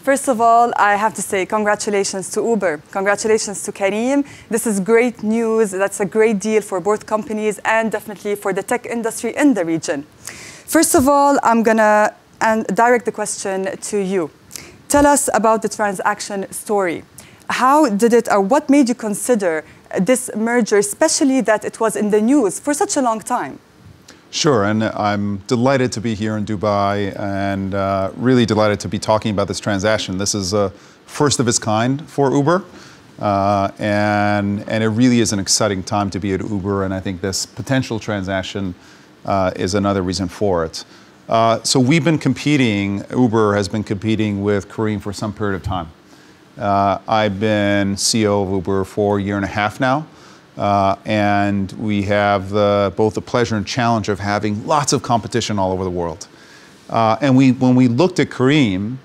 First of all, I have to say congratulations to Uber. Congratulations to Careem. This is great news. That's a great deal for both companies and definitely for the tech industry in the region. First of all, I'm going to direct the question to you. Tell us about the transaction story. How did it, or what made you consider this merger, especially that it was in the news for such a long time? Sure, and I'm delighted to be here in Dubai and really delighted to be talking about this transaction. This is a first of its kind for Uber, and it really is an exciting time to be at Uber, and I think this potential transaction is another reason for it. So we've been competing, Uber has been competing with Careem for some period of time. I've been CEO of Uber for a year and a half now. And we have both the pleasure and challenge of having lots of competition all over the world. And when we looked at Careem,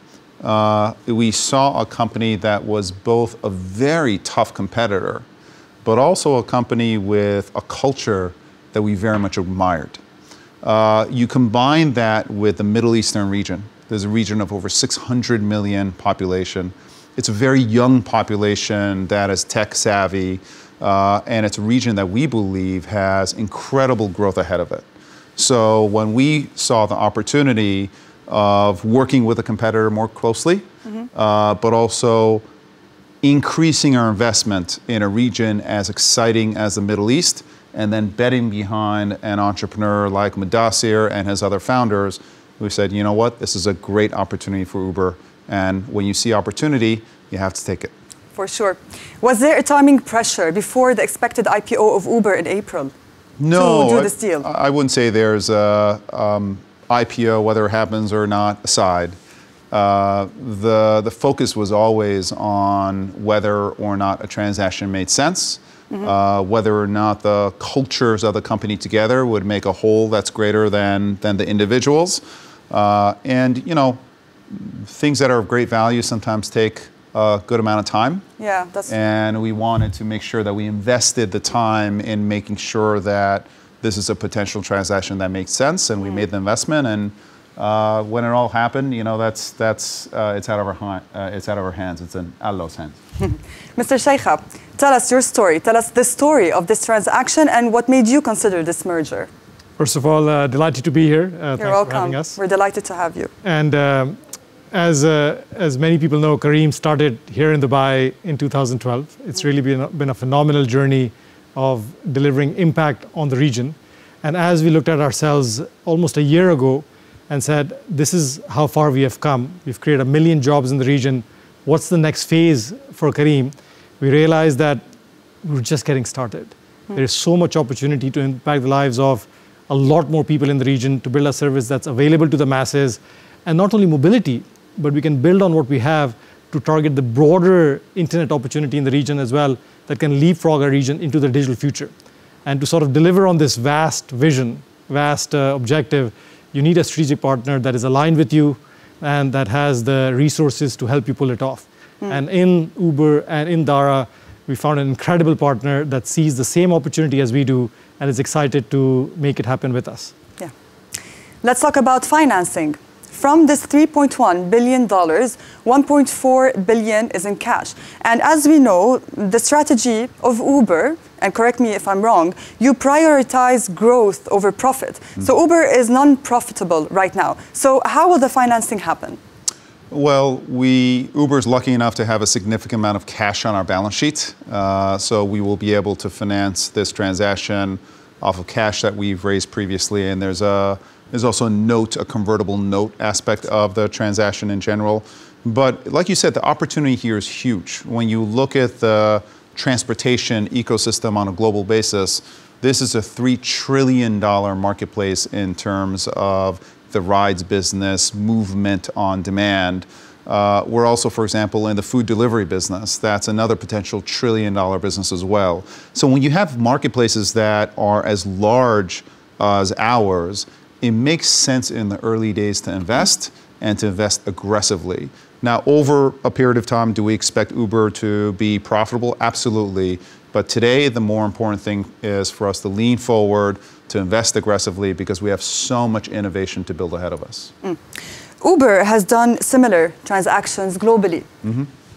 we saw a company that was both a very tough competitor, but also a company with a culture that we very much admired. You combine that with the Middle Eastern region. There's a region of over 600 million population. It's a very young population that is tech savvy. And it's a region that we believe has incredible growth ahead of it. So when we saw the opportunity of working with a competitor more closely, but also increasing our investment in a region as exciting as the Middle East, and then betting behind an entrepreneur like Mudassir and his other founders, we said, you know what, this is a great opportunity for Uber. And when you see opportunity, you have to take it. For sure. Was there a timing pressure before the expected IPO of Uber in April? No, to do this deal? I wouldn't say there's a IPO, whether it happens or not, aside. The focus was always on whether or not a transaction made sense, whether or not the cultures of the company together would make a whole that's greater than the individuals. And, you know, things that are of great value sometimes take a good amount of time. Yeah, and we wanted to make sure that we invested the time in making sure that this is a potential transaction that makes sense, and we made the investment. And when it all happened, you know, it's out of our hands. It's in Allah's hands. Mr. Sheikha, tell us your story. Tell us the story of this transaction and what made you consider this merger. First of all, delighted to be here. You're Thanks welcome. for having us. We're delighted to have you. And as many people know, Careem started here in Dubai in 2012. It's really been a phenomenal journey of delivering impact on the region. And as we looked at ourselves almost a year ago and said, this is how far we have come. We've created 1 million jobs in the region. What's the next phase for Careem? We realized that we're just getting started. There is so much opportunity to impact the lives of a lot more people in the region, to build a service that's available to the masses. And not only mobility, but we can build on what we have to target the broader internet opportunity in the region as well that can leapfrog our region into the digital future. And to sort of deliver on this vast vision, vast objective, you need a strategic partner that is aligned with you and that has the resources to help you pull it off. And in Uber and in Dara, we found an incredible partner that sees the same opportunity as we do and is excited to make it happen with us. Yeah. Let's talk about financing. From this $3.1 billion, $1.4 billion is in cash. And as we know, the strategy of Uber, and correct me if I'm wrong, you prioritize growth over profit. So Uber is non-profitable right now. So how will the financing happen? Well, Uber is lucky enough to have a significant amount of cash on our balance sheet. So we will be able to finance this transaction off of cash that we've raised previously. And there's also a convertible note aspect of the transaction in general. But like you said, the opportunity here is huge. When you look at the transportation ecosystem on a global basis, this is a $3 trillion marketplace in terms of the rides business, movement on demand. We're also, for example, in the food delivery business. That's another potential $1 trillion business as well. So when you have marketplaces that are as large as ours, it makes sense in the early days to invest and to invest aggressively. Now, over a period of time, do we expect Uber to be profitable? Absolutely. But today, the more important thing is for us to lean forward, to invest aggressively, because we have so much innovation to build ahead of us. Uber has done similar transactions globally.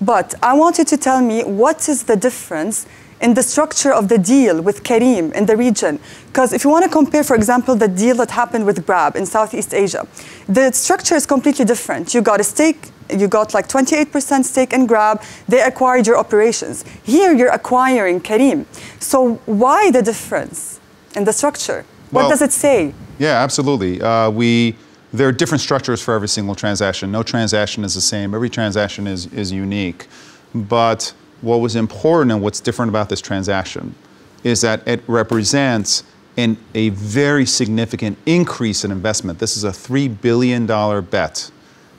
But I want you to tell me what is the difference in the structure of the deal with Careem in the region. Because if you want to compare, for example, the deal that happened with Grab in Southeast Asia, the structure is completely different. You got a stake, you got like 28% stake in Grab, they acquired your operations. Here you're acquiring Careem. So why the difference in the structure? What does it say? Yeah, absolutely. There are different structures for every single transaction. No transaction is the same. Every transaction is unique. But what was important and what's different about this transaction is that it represents a very significant increase in investment. This is a $3 billion bet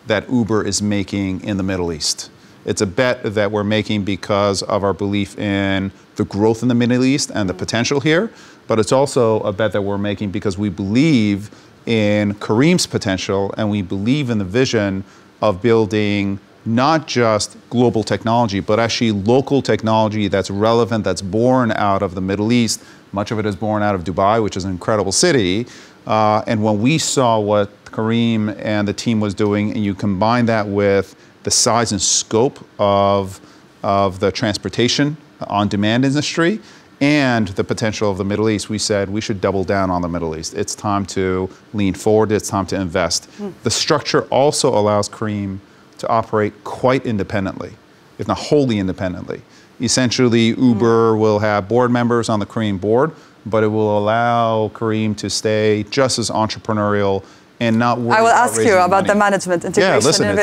that Uber is making in the Middle East. It's a bet that we're making because of our belief in the growth in the Middle East and the potential here, but it's also a bet that we're making because we believe in Careem's potential and we believe in the vision of building not just global technology, but actually local technology that's relevant, that's born out of the Middle East. Much of it is born out of Dubai, which is an incredible city. And when we saw what Careem and the team was doing, and you combine that with the size and scope of the transportation on-demand industry and the potential of the Middle East, we said we should double down on the Middle East. It's time to lean forward. It's time to invest. The structure also allows Careem to operate quite independently, if not wholly independently. Essentially, Uber will have board members on the Careem board, but it will allow Careem to stay just as entrepreneurial and not worry I will about ask you about money. the management integration. Yeah, listen,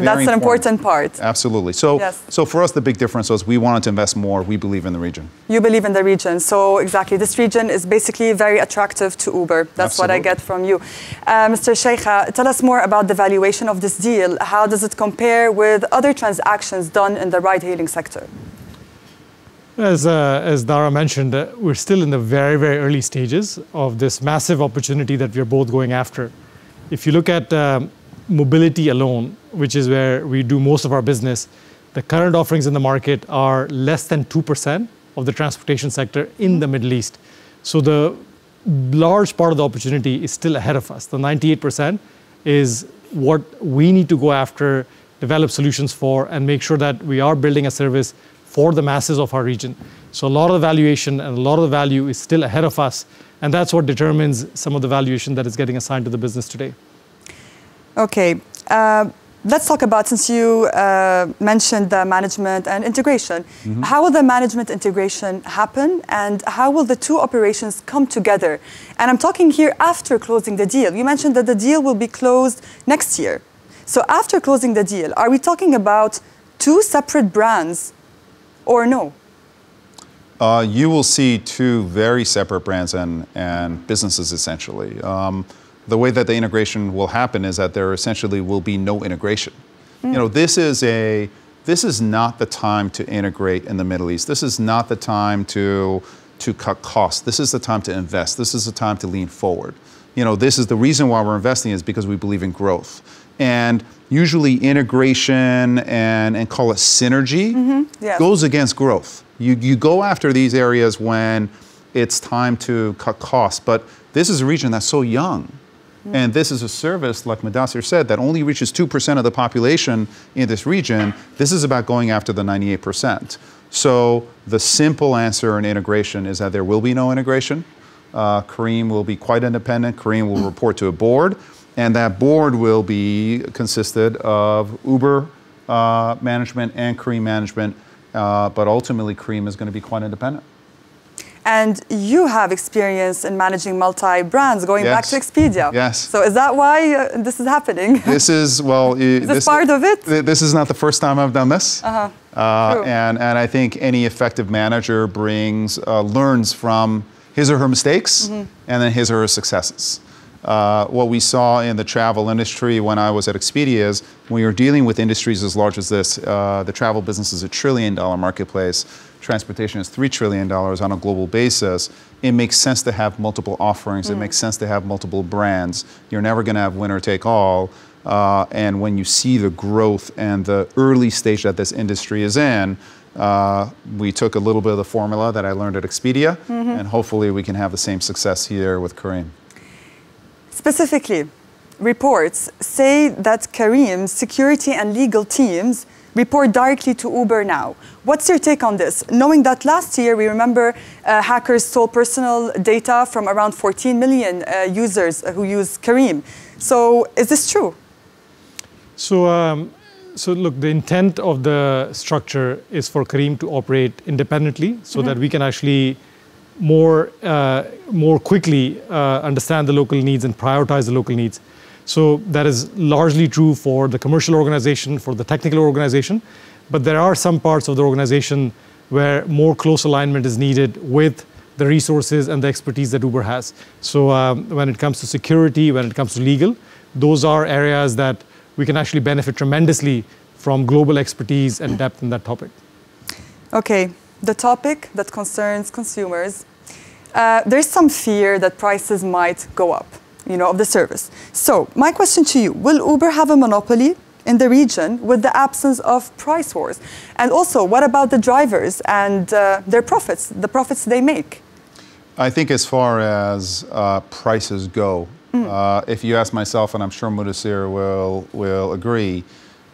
that's an important part. Absolutely. So, yes. So for us, the big difference was we wanted to invest more. We believe in the region. You believe in the region. So exactly, this region is basically very attractive to Uber. That's Absolutely. what I get from you. Mr. Sheikha, tell us more about the valuation of this deal. How does it compare with other transactions done in the ride-hailing sector? As Dara mentioned, we're still in the very, very early stages of this massive opportunity that we're both going after. If you look at mobility alone, which is where we do most of our business, the current offerings in the market are less than 2% of the transportation sector in the Middle East. So the large part of the opportunity is still ahead of us. The 98% is what we need to go after, develop solutions for, and make sure that we are building a service for the masses of our region. So a lot of the valuation and a lot of the value is still ahead of us. And that's what determines some of the valuation that is getting assigned to the business today. Okay, let's talk about, since you mentioned the management and integration, how will the management integration happen and how will the two operations come together? And I'm talking here after closing the deal. You mentioned that the deal will be closed next year. So after closing the deal, are we talking about two separate brands or no? You will see two very separate brands and businesses, essentially. The way that the integration will happen is that there essentially will be no integration. You know, this is not the time to integrate in the Middle East. This is not the time to cut costs. This is the time to invest. This is the time to lean forward. You know, this is the reason why we're investing is because we believe in growth. And usually integration and call it synergy goes against growth. You go after these areas when it's time to cut costs, but this is a region that's so young. And this is a service, like Mudassir said, that only reaches 2% of the population in this region. This is about going after the 98%. So the simple answer in integration is that there will be no integration. Careem will be quite independent. Careem will report to a board, and that board will be consisted of Uber management and Careem management, but ultimately Careem is going to be quite independent. And you have experience in managing multi-brands, going back to Expedia. Yes. So is that why this is happening? This is, well... is this part of it? This is not the first time I've done this. And I think any effective manager learns from his or her mistakes and then his or her successes. What we saw in the travel industry when I was at Expedia is when you're dealing with industries as large as this, the travel business is $1 trillion marketplace, transportation is $3 trillion on a global basis. It makes sense to have multiple offerings. It makes sense to have multiple brands. You're never going to have winner take all. And when you see the growth and the early stage that this industry is in, we took a little bit of the formula that I learned at Expedia, and hopefully we can have the same success here with Careem. Specifically, reports say that Careem's security and legal teams report directly to Uber now. What's your take on this? Knowing that last year, we remember hackers stole personal data from around 14 million users who use Careem. So is this true? So look, the intent of the structure is for Careem to operate independently so that we can actually more quickly understand the local needs and prioritize the local needs. So that is largely true for the commercial organization, for the technical organization, but there are some parts of the organization where more close alignment is needed with the resources and the expertise that Uber has. So when it comes to security, when it comes to legal, those are areas that we can actually benefit tremendously from global expertise and depth in that topic. Okay, the topic that concerns consumers, there's some fear that prices might go up, of the service. So my question to you, will Uber have a monopoly in the region with the absence of price wars? And also, what about the drivers and their profits, the profits they make? I think as far as prices go, if you ask myself, and I'm sure Mudassir will agree,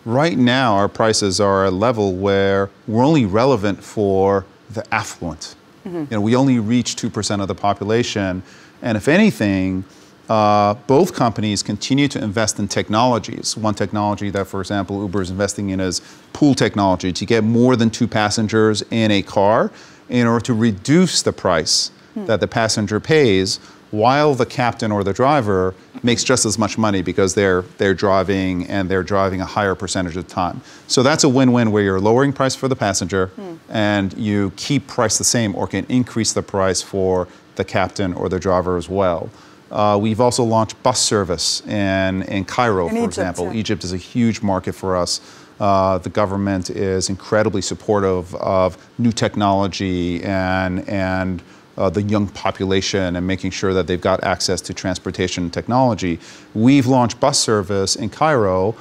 right now our prices are at a level where we're only relevant for the affluent. We only reach 2% of the population, and if anything, both companies continue to invest in technologies. One technology that, for example, Uber is investing in is pool technology to get more than 2 passengers in a car in order to reduce the price that the passenger pays, while the captain or the driver makes just as much money because they're driving and they're driving a higher percentage of the time. So that's a win-win where you're lowering price for the passenger and you keep price the same or can increase the price for the captain or the driver as well. We've also launched bus service in Cairo, for example. Yeah. Egypt is a huge market for us. The government is incredibly supportive of new technology and the young population and making sure that they've got access to transportation technology. We've launched bus service in Cairo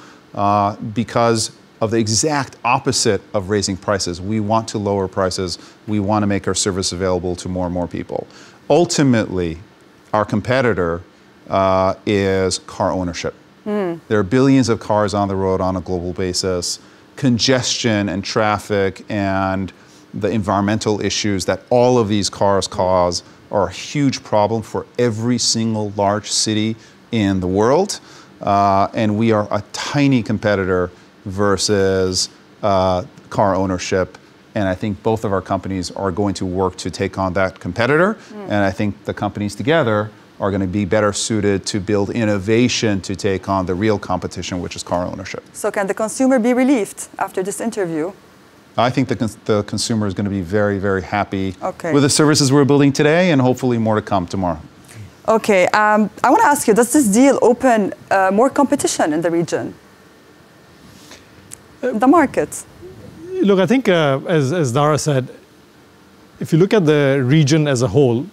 because of the exact opposite of raising prices. We want to lower prices. We want to make our service available to more and more people. Ultimately, our competitor is car ownership. There are billions of cars on the road on a global basis. Congestion and traffic and the environmental issues that all of these cars cause are a huge problem for every single large city in the world. And we are a tiny competitor versus car ownership. And I think both of our companies are going to work to take on that competitor. And I think the companies together are going to be better suited to build innovation to take on the real competition, which is car ownership. So can the consumer be relieved after this interview? I think the consumer is going to be very, very happy with the services we're building today and hopefully more to come tomorrow. Okay, I want to ask you, does this deal open more competition in the region? The market? Look, I think as Dara said, if you look at the region as a whole,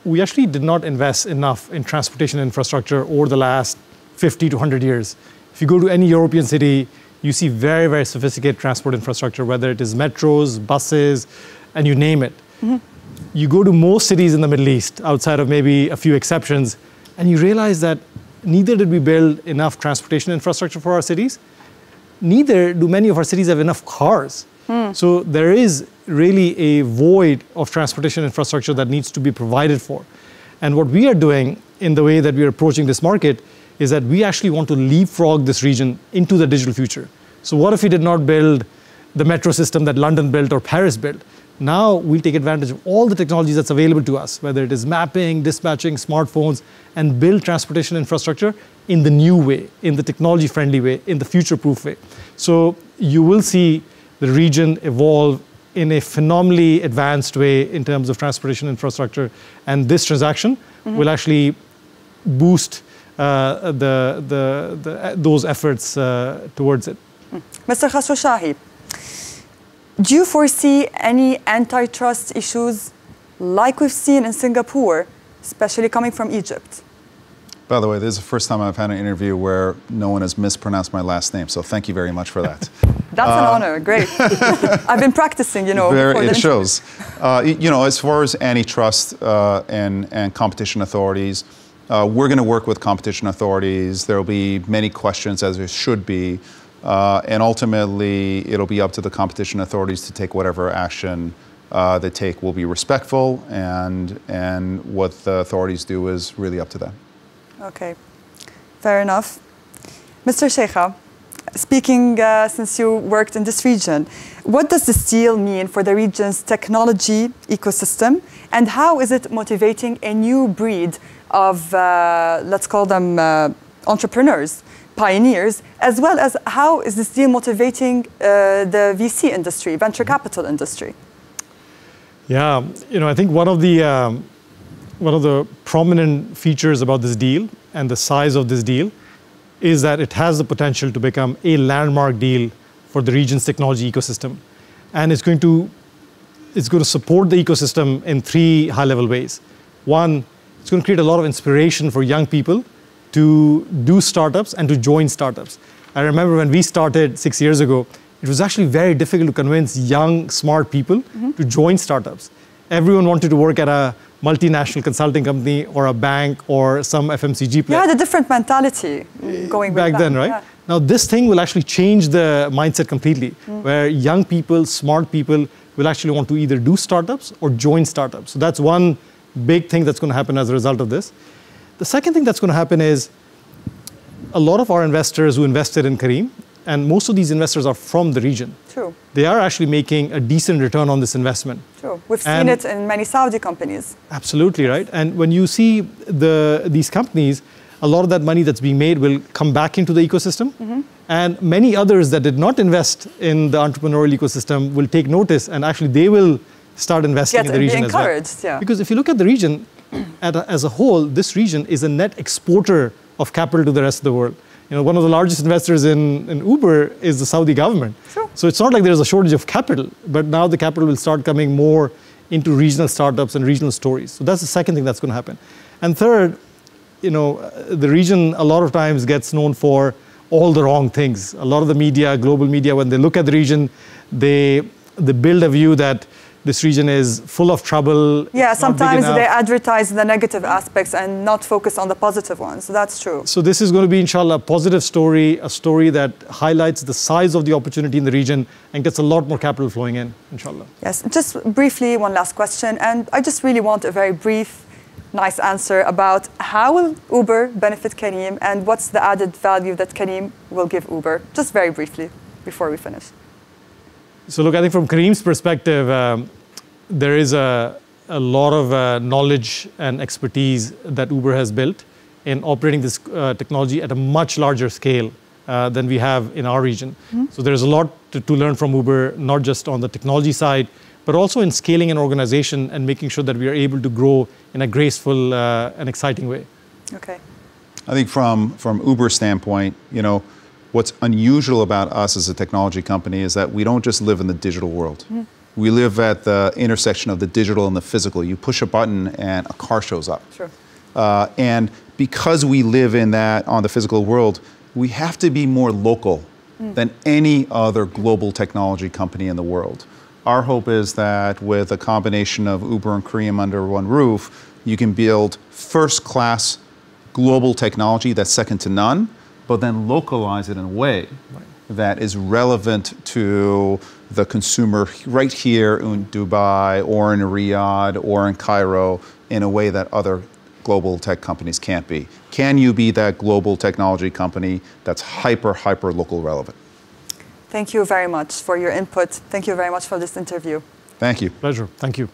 we actually did not invest enough in transportation infrastructure over the last 50 to 100 years. If you go to any European city, you see very, very sophisticated transport infrastructure, whether it is metros, buses, and you name it. You go to most cities in the Middle East, outside of maybe a few exceptions, and you realize that neither did we build enough transportation infrastructure for our cities, neither do many of our cities have enough cars. So there is really a void of transportation infrastructure that needs to be provided for. And what we are doing in the way that we are approaching this market is that we actually want to leapfrog this region into the digital future. So what if we did not build the metro system that London built or Paris built? Now we'll take advantage of all the technologies that's available to us, whether it is mapping, dispatching, smartphones, and build transportation infrastructure in the new way, in the technology-friendly way, in the future-proof way. So you will see the region evolve in a phenomenally advanced way in terms of transportation infrastructure. And this transaction will actually boost those efforts towards it. Mr. Khashoggi, do you foresee any antitrust issues like we've seen in Singapore, especially coming from Egypt? By the way, this is the first time I've had an interview where no one has mispronounced my last name, so thank you very much for that. That's an honor, great. I've been practicing, It shows. As far as antitrust and competition authorities, We're going to work with competition authorities. There will be many questions, as there should be, and ultimately it'll be up to the competition authorities to take whatever action they take will be respectful, and what the authorities do is really up to them. Okay, fair enough. Mr. Sheikha, speaking since you worked in this region, what does this deal mean for the region's technology ecosystem, and how is it motivating a new breed of, let's call them entrepreneurs, pioneers, as well as how is this deal motivating the VC industry, venture capital industry? Yeah, I think one of the prominent features about this deal and the size of this deal is that it has the potential to become a landmark deal for the region's technology ecosystem. And it's going to support the ecosystem in three high-level ways. One, it's going to create a lot of inspiration for young people to do startups and to join startups. I remember when we started 6 years ago, it was actually very difficult to convince young, smart people to join startups. Everyone wanted to work at a multinational consulting company or a bank or some FMCG player. You had a different mentality going back then, right? Yeah. Now this thing will actually change the mindset completely, where young people, smart people will actually want to either do startups or join startups. So that's one big thing that's going to happen as a result of this. The second thing that's going to happen is a lot of our investors who invested in Careem, and most of these investors are from the region. True. They are actually making a decent return on this investment. True. We've seen it in many Saudi companies. Absolutely, right? And when you see these companies, a lot of that money that's being made will come back into the ecosystem. And many others that did not invest in the entrepreneurial ecosystem will take notice, and actually they will start investing in the region as well. Yeah. Because if you look at the region as a whole, this region is a net exporter of capital to the rest of the world. One of the largest investors in Uber is the Saudi government. Sure. So it's not like there's a shortage of capital, but now the capital will start coming more into regional startups and regional stories. So that's the second thing that's going to happen. And third, the region a lot of times gets known for all the wrong things. A lot of the media, global media, when they look at the region, they build a view that this region is full of trouble. Yeah, sometimes they advertise the negative aspects and not focus on the positive ones. So that's true. So this is going to be, inshallah, a positive story, a story that highlights the size of the opportunity in the region and gets a lot more capital flowing in, inshallah. Yes, just briefly, one last question. And I just really want a very brief, nice answer about how will Uber benefit Careem and what's the added value that Careem will give Uber? Just very briefly before we finish. So look, I think from Careem's perspective, there is a lot of knowledge and expertise that Uber has built in operating this technology at a much larger scale than we have in our region. So there's a lot to learn from Uber, not just on the technology side, but also in scaling an organization and making sure that we are able to grow in a graceful and exciting way. Okay. I think from Uber's standpoint, what's unusual about us as a technology company is that we don't just live in the digital world. We live at the intersection of the digital and the physical. You push a button and a car shows up. Sure. And because we live in that on the physical world, we have to be more local than any other global technology company in the world. Our hope is that with a combination of Uber and Careem under one roof, you can build first-class global technology that's second to none, but then localize it in a way that is relevant to the consumer right here in Dubai or in Riyadh or in Cairo in a way that other global tech companies can't be. Can you be that global technology company that's hyper local relevant? Thank you very much for your input. Thank you very much for this interview. Thank you. Pleasure. Thank you.